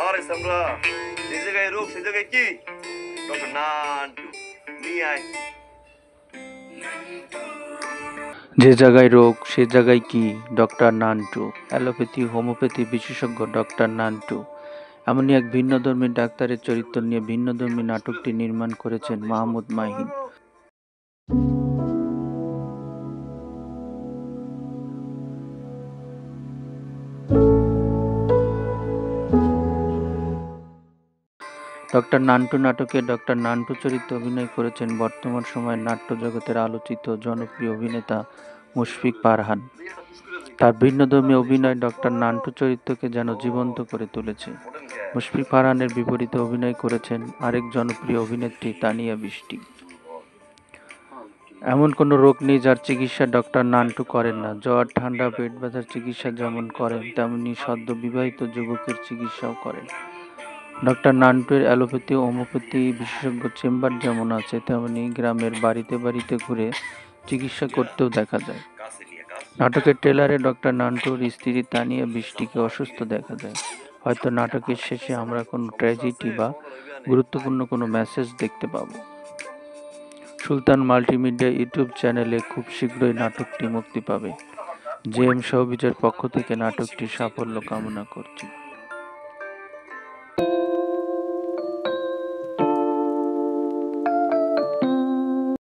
আরে সামরা, যে জায়গায় রোগ সে জায়গায় কি? ডক্টর নান্টু নিয়ে আয়। যে জায়গায় রোগ সে জায়গায় কি? ডক্টর নান্টু। অ্যালোপ্যাথি হোমিওপ্যাথি বিশেষজ্ঞ ডক্টর নান্টু এমনই এক ভিন্নধর্মী ডাক্তারের চরিত্র নিয়ে ভিন্নধর্মী নাটকটি নির্মাণ করেছেন মাহমুদ মাহিন। ডক্টর নান্টু নাটকে ডক্টর নান্টু চরিত্রে অভিনয় করেছেন বর্তমান সময়ের নাট্য জগতের আলোচিত জনপ্রিয় অভিনেতা মুশফিক ফারহান। তার ভিন্নধর্মী অভিনয় ডক্টর নান্টু চরিত্রকে যেন জীবন্ত করে তুলেছে। মুশফিক ফারহানের বিপরীতে অভিনয় করেছেন আরেক জনপ্রিয় অভিনেত্রী তানিয়া বৃষ্টি। এমন কোনো রোগ নেই যার চিকিৎসা ডক্টর নান্টু করেন না। জ্বর, ঠান্ডা, পেট ব্যথার চিকিৎসা যেমন করেন তেমনি সদ্য বিবাহিত যুবকের চিকিৎসাও করেন। ডক্টর নান্টুর অ্যালোপ্যাথি ও হোমিওপ্যাথি বিশেষজ্ঞ চেম্বার যেমন আছে তেমনি গ্রামের বাড়িতে বাড়িতে ঘুরে চিকিৎসা করতেও দেখা যায়। নাটকের ট্রেলারে ডক্টর নান্টুর স্ত্রী তানিয়া বৃষ্টিকে অসুস্থ দেখা যায়। হয়তো নাটকের শেষে আমরা কোনো ট্র্যাজেডি বা গুরুত্বপূর্ণ কোনো মেসেজ দেখতে পাবো। সুলতান মাল্টিমিডিয়া ইউটিউব চ্যানেলে খুব শীঘ্রই নাটকটি মুক্তি পাবে। জেএম সহবিজয়ের পক্ষ থেকে নাটকটির সাফল্য কামনা করছি।